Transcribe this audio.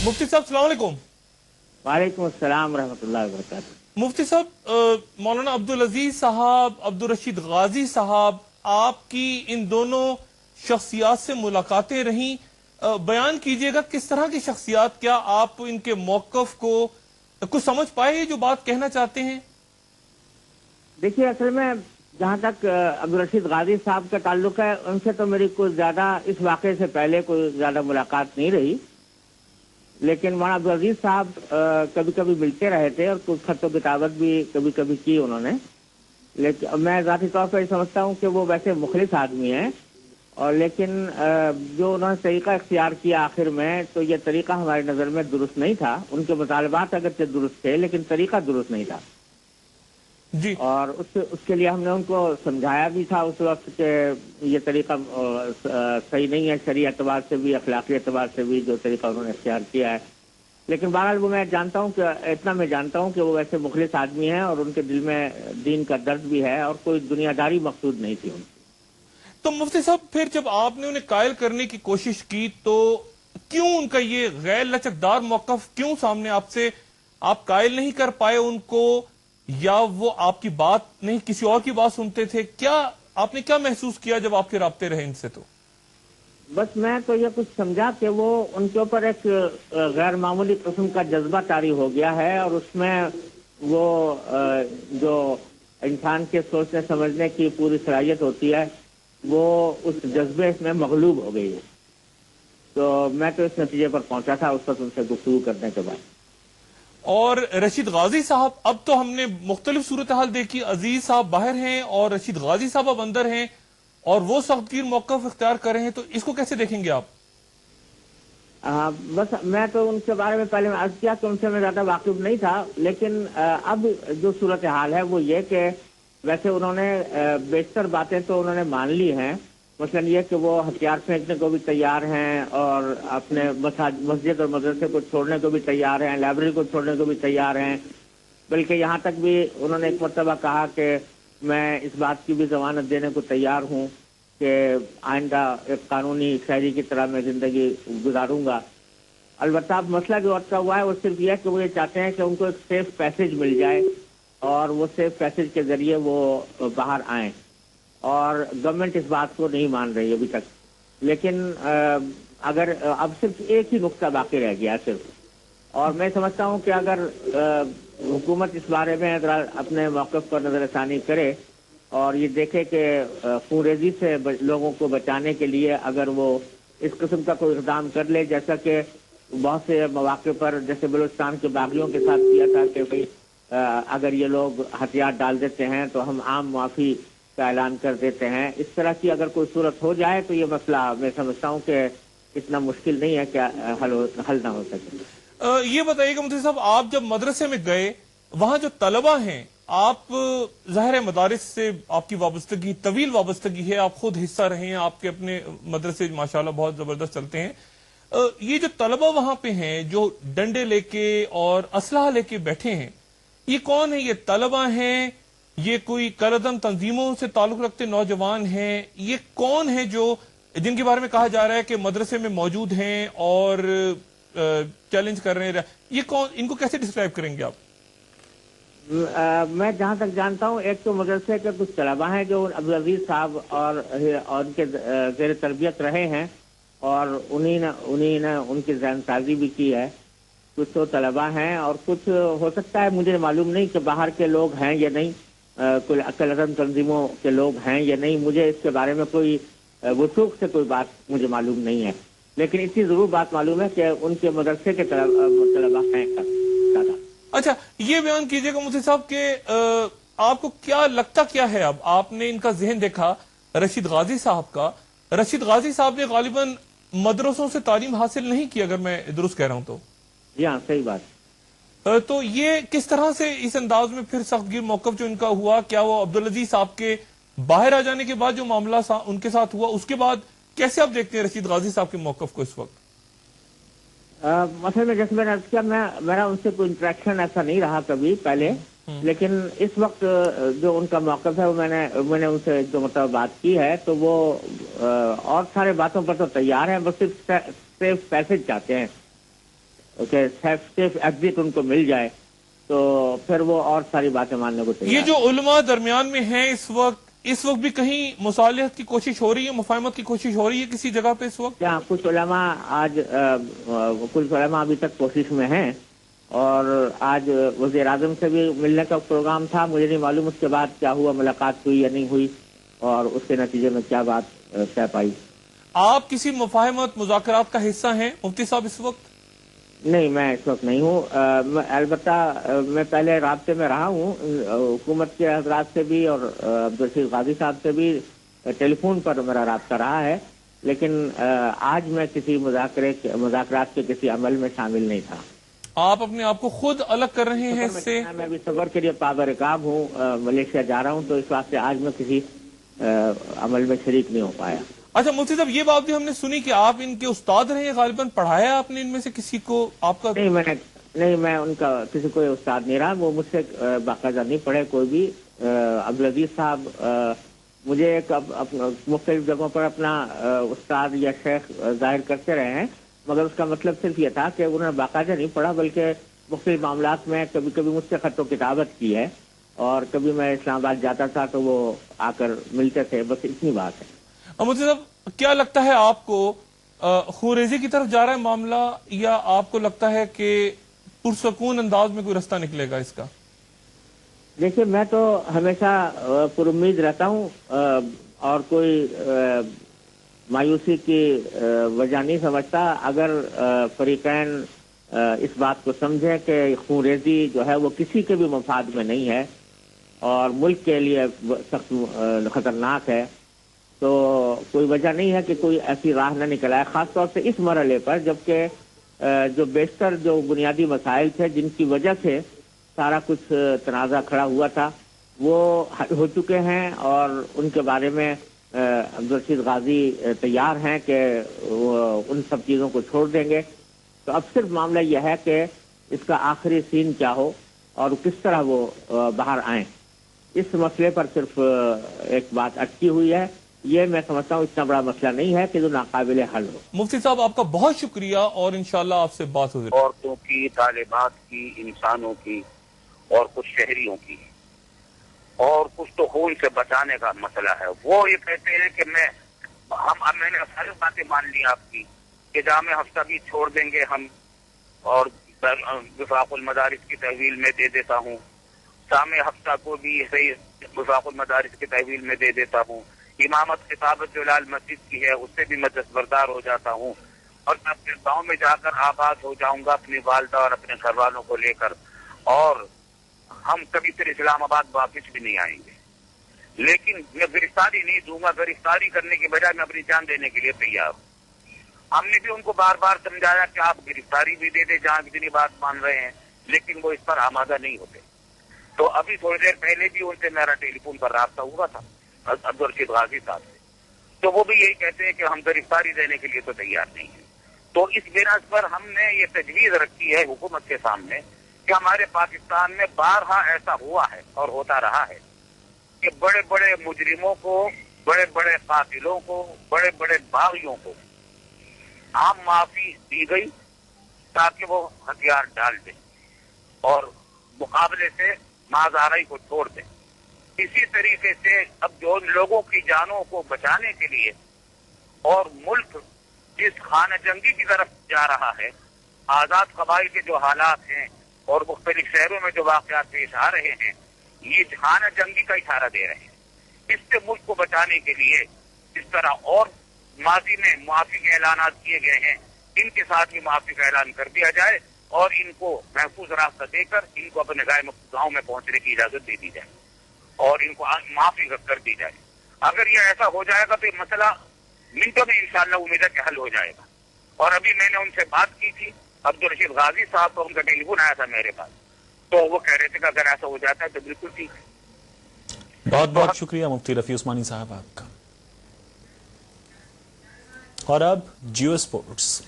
मुफ्ती साहब अस्सलाम वालेकुम। वालेकुम अस्सलाम रहमतुल्लाहि व बरकातुहू। मुफ्ती साहब, मौलाना अब्दुल अजीज साहब, अब्दुल रशीद गाजी साहब, आपकी इन दोनों शख्सियात से मुलाकातें रहीं, बयान कीजिएगा किस तरह की शख्सियात, क्या आप इनके मौक़िफ़ को कुछ समझ पाए जो बात कहना चाहते हैं? देखिए, असल में जहाँ तक अब्दुल रशीद गाजी साहब का ताल्लुक है, उनसे तो मेरी कोई ज़्यादा इस वाक़े से पहले कोई ज़्यादा मुलाकात नहीं रही, लेकिन मौलाना अब्दुल अजीज साहब कभी कभी मिलते रहे थे और कुछ खत किताबत भी कभी कभी की उन्होंने। लेकिन मैं ज़ाती तौर पर समझता हूँ कि वो वैसे मुखलिस आदमी हैं, और लेकिन जो उन्होंने तरीक़ा इख्तियार किया आखिर में, तो ये तरीक़ा हमारी नज़र में दुरुस्त नहीं था। उनके मुतालबात अगरचे दुरुस्त थे, लेकिन तरीक़ा दुरुस्त नहीं था जी। और उसके लिए हमने उनको समझाया भी था उस वक्त कि ये तरीक़ा सही नहीं है, शरई एतबार से भी, अखलाकी एतबार से भी, जो तरीक़ा उन्होंने इख्तियार किया है। लेकिन बहरहाल वो मैं जानता हूँ कि इतना मैं जानता हूँ कि वो वैसे मुखलिस आदमी हैं और उनके दिल में दीन का दर्द भी है और कोई दुनियादारी मकसूद नहीं थी उनकी। तो मुफ्ती साहब, फिर जब आपने उन्हें कायल करने की कोशिश की तो क्यों उनका ये गैर लचकदार मौक़िफ़ क्यों सामने आपसे, आप कायल नहीं कर पाए उनको, या वो आपकी बात नहीं किसी और की बात सुनते थे? क्या आपने क्या महसूस किया जब आपके राब्ते रहे इनसे? तो बस मैं तो ये कुछ समझा कि वो उनके ऊपर एक गैर मामूली किस्म का जज्बा तारी हो गया है और उसमें वो जो इंसान के सोचने समझने की पूरी सलाहियत होती है, वो उस जज्बे में मगलूब हो गई है। तो मैं तो इस नतीजे पर पहुंचा था उस वक्त उनसे गुफ्तगू करने के बाद। और रशीद गाजी साहब, अब तो हमने मुख्तलिफ सूरत हाल देखी, अजीज साहब बाहर हैं और रशीद गाजी साहब अब अंदर हैं और वो सख्तगीर मौक़िफ़ इख्तियार कर रहे हैं, तो इसको कैसे देखेंगे आप? बस मैं तो उनके बारे में पहले अर्ज किया कि उनसे मैं ज़्यादा वाकिफ नहीं था, लेकिन अब जो सूरत हाल है वो ये कि वैसे उन्होंने बेशतर बातें तो उन्होंने मान ली हैं। मसलन ये कि वो हथियार फेंकने को भी तैयार हैं और अपने मस्जिद और मदरसे को छोड़ने को भी तैयार हैं, लाइब्रेरी को छोड़ने को भी तैयार हैं। बल्कि यहाँ तक भी उन्होंने एक मरतबा कहा कि मैं इस बात की भी ज़मानत देने को तैयार हूँ कि आइंदा एक कानूनी शहरी की तरह मैं ज़िंदगी गुजारूंगा। अलबत्ता मसला जो अटका हुआ है वो सिर्फ ये है कि वो ये चाहते हैं कि उनको एक सेफ पैसेज मिल जाए और वो सेफ पैसेज के ज़रिए वो बाहर आएँ, और गवर्नमेंट इस बात को नहीं मान रही अभी तक। लेकिन अगर अब सिर्फ एक ही नुक्ता बाकी रह गया सिर्फ, और मैं समझता हूँ कि अगर हुकूमत इस बारे में अगर अपने मौक़िफ़ पर नज़रसानी करे और ये देखे कि खूनरेज़ी से लोगों को बचाने के लिए अगर वो इस किस्म का कोई इक़दाम कर ले, जैसा कि बहुत से मौक़े पर जैसे बलूचिस्तान के बागियों के साथ किया था कि भाई अगर ये लोग हथियार डाल देते हैं तो हम आम माफ़ी का ऐलान कर देते हैं, इस तरह की अगर कोई सूरत हो जाए तो ये मसला मैं समझता हूँ कि इतना मुश्किल नहीं है कि हल ना हो सके। ये बताइएगा मुफ्ती साहब, आप जब मदरसे में गए, वहां जो तलबा हैं, आप ज़ाहिर मदारिस से आपकी वाबस्तगी, तवील वाबस्तगी है, आप खुद हिस्सा रहे हैं, आपके अपने मदरसे माशाल्लाह बहुत जबरदस्त चलते हैं। ये जो तलबा वहां पे हैं जो डंडे लेके और असलहा लेके बैठे हैं, ये कौन है? ये तलबा हैं, ये कोई कलदम तंजीमों से ताल्लुक रखते नौजवान हैं, ये कौन है जो जिनके बारे में कहा जा रहा है कि मदरसे में मौजूद हैं और चैलेंज कर रहे हैं? ये कौन, इनको कैसे डिस्क्राइब करेंगे आप? मैं जहाँ तक जानता हूँ, एक तो मदरसे के कुछ तलबा हैं जो अब्दुल अजीज साहब और उनके ज़ेर तरबियत रहे हैं और उन्हीं ने उनकी ज़हनसाजी भी की है। कुछ तो तलबा हैं और कुछ हो सकता है, मुझे मालूम नहीं कि बाहर के लोग हैं या नहीं, कोई अकलरम तंजीमों के लोग हैं या नहीं, मुझे इसके बारे में कोई वसूख से कोई बात मुझे मालूम नहीं है। लेकिन इतनी ज़रूर बात मालूम है कि उनके मदरसे के तलबा हैं ज़्यादा। अच्छा, ये बयान कीजिएगा मुफ्ती साहब के आपको क्या लगता क्या है? अब आपने इनका जहन देखा रशीद गाजी साहब का, रशीद गाजी साहब ने गालिबन मदरसों से तालीम हासिल नहीं की, अगर मैं दुरुस्त कह रहा हूं तो। हाँ, सही बात। तो ये किस तरह से इस अंदाज में फिर सख्तगीर मौक़िफ़ जो इनका हुआ, क्या वो अब्दुल अजीज साहब के बाहर आ जाने के बाद जो मामला उनके साथ हुआ, उसके बाद कैसे आप देखते हैं रशीद गाजी साहब के मौक़िफ़ को इस वक्त? मतलब जैसे मैंने अर्ज किया, मेरा उनसे कोई इंटरेक्शन ऐसा नहीं रहा कभी पहले, लेकिन इस वक्त जो उनका मौक़िफ़ है वो मैंने उनसे जो मतलब बात की है, तो वो और सारे बातों पर तो तैयार हैं, बस सिर्फ पैसे चाहते हैं। कि सेफ एग्जिट उनको मिल जाए तो फिर वो और सारी बातें मानने को तैयार ये जो उलमा दरमियान में हैं इस वक्त भी कहीं मुसालिहत की कोशिश हो रही है, मुफाहमत की कोशिश हो रही है किसी जगह पे इस वक्त? क्या कुछ उलमा कुछ उलमा अभी तक कोशिश में हैं और आज वज़ीर आज़म से भी मिलने का प्रोग्राम था। मुझे नहीं मालूम उसके बाद क्या हुआ, मुलाकात हुई या नहीं हुई और उसके नतीजे में क्या बात तय पाई। आप किसी मुफाहमत मुज़ाकरात का हिस्सा हैं मुफ्ती साहब इस वक्त? नहीं, मैं इस वक्त नहीं हूँ। अलबत्ता मैं पहले राब्ते में रहा हूँ हुकूमत के हजरात से भी और अब्दुल गाजी साहब से भी टेलीफोन पर मेरा राब्ता रहा है, लेकिन आज मैं किसी मुज़ाकरात के किसी अमल में शामिल नहीं था। आप अपने आप को खुद अलग कर रहे हैं इससे? मैं अभी सफर के लिए पाबरिकाब हूँ, मलेशिया जा रहा हूँ, तो इस वास्ते आज मैं किसी अमल में शरीक नहीं हो पाया। अच्छा मुफ्ती साहब, ये बात भी हमने सुनी कि आप इनके उस्ताद रहे हैं, गालिबन पढ़ाया आपने इनमें से किसी को? आपका नहीं, मैं उनका किसी कोई उस्ताद नहीं रहा, वो मुझसे बाकायदा नहीं पढ़े कोई भी। अब्दुल अजीज साहब मुझे एक मुख्तलिफ जगहों पर अपना उस्ताद या शेख जाहिर करते रहे हैं, मगर उसका मतलब सिर्फ ये था कि उन्होंने बाकायदा नहीं पढ़ा, बल्कि मुख्तलिफ मामलात में कभी कभी मुझसे खत्तो किताबत की है और कभी मैं इस्लामाबाद जाता था तो वो आकर मिलते थे, बस इतनी बात है। मुझे साहब, क्या लगता है आपको, खुरेजी की तरफ जा रहा है मामला या आपको लगता है कि पुरसकून अंदाज में कोई रास्ता निकलेगा इसका? देखिए, मैं तो हमेशा पुरुम्मीद रहता हूँ और कोई मायूसी की वजह नहीं समझता अगर फरीकैन इस बात को समझे कि खूनरेजी जो है वो किसी के भी मफाद में नहीं है और मुल्क के लिए सख्त खतरनाक है, तो कोई वजह नहीं है कि कोई ऐसी राह न निकल आए, खास तौर से इस मरहले पर जबकि जो बेशतर जो बुनियादी मसाइल थे जिनकी वजह से सारा कुछ तनाज़ा खड़ा हुआ था वो हल हो चुके हैं और उनके बारे में अब्दुल रशीद गाजी तैयार हैं कि वो उन सब चीज़ों को छोड़ देंगे। तो अब सिर्फ मामला यह है कि इसका आखिरी सीन क्या हो और किस तरह वो बाहर आए, इस मसले पर सिर्फ एक बात अटकी हुई है। ये मैं समझता हूँ इतना बड़ा मसला नहीं है कि जो नाकाबिले हल हो। मुफ्ती साहब, आपका बहुत शुक्रिया और इंशाल्लाह आपसे बात होगी। औरतों की, तालिबात की, इंसानों की और कुछ शहरियों की और कुछ तो खून से बचाने का मसला है। वो ये कहते हैं कि मैंने सारी बातें मान ली आपकी कि जामे हफ्ता भी छोड़ देंगे हम और विफाकुल मदारिस की तहवील में दे देता हूँ, जामे हफ्ता को भी सही विफाकुल मदारिस की तहवील में दे देता हूँ, इमामत खिताबत जो लाल मस्जिद की है उससे भी मैं दस्तबरदार हो जाता हूँ और मैं अपने गाँव में जाकर आबाद हो जाऊंगा अपनी वालदा और अपने घर वालों को लेकर और हम कभी फिर इस्लामाबाद वापिस भी नहीं आएंगे। लेकिन मैं गिरफ्तारी नहीं दूंगा, गिरफ्तारी करने की बजाय मैं अपनी जान देने के लिए तैयार हूँ। हमने भी उनको बार बार समझाया कि आप गिरफ्तारी भी दे दे जहाँ इतनी बात मान रहे हैं, लेकिन वो इस पर आमादा नहीं होते। तो अभी थोड़ी देर पहले भी उनसे मेरा टेलीफोन पर राब्ता हुआ था अब्दुल रशीद गाजी साहब से, तो वो भी यही कहते हैं कि हम गिरफ्तारी देने के लिए तो तैयार नहीं है। तो इस बिना पर हमने ये तजवीज रखी है हुकूमत के सामने कि हमारे पाकिस्तान में बारहा ऐसा हुआ है और होता रहा है कि बड़े बड़े मुजरिमों को, बड़े बड़े कातिलों को, बड़े बड़े बागियों को आम माफी दी गई ताकि वो हथियार डाल दें और मुकाबले से माजाराई को छोड़ दें। इसी तरीके से अब जो लोगों की जानों को बचाने के लिए और मुल्क जिस खाना जंगी की तरफ जा रहा है, आजाद कबाइल के जो हालात हैं और मुख्तलिफ शहरों में जो वाकयात पेश आ रहे हैं, ये खाना जंगी का इशारा दे रहे हैं। इससे मुल्क को बचाने के लिए इस तरह और माजी में मुआफी के ऐलान किए गए हैं, इनके साथ भी मुआफी का ऐलान कर दिया जाए और इनको महफूज रास्ता देकर इनको अपने गांव में पहुंचने की इजाजत दे दी जाए और इनको माफी कर दी जाए। अगर ये ऐसा हो जाएगा तो ये मसला मिनटों में इंशाअल्लाह उम्मीद है कि हल हो जाएगा। और अभी मैंने उनसे बात की थी, अब्दुल रशीद गाजी साहब को उनका टेलीफोन आया था मेरे पास, तो वो कह रहे थे कि अगर ऐसा हो जाता है तो बिल्कुल ठीक है। बहुत बहुत शुक्रिया मुफ्ती रफी उस्मानी साहब आपका। और अब जियो स्पोर्ट्स।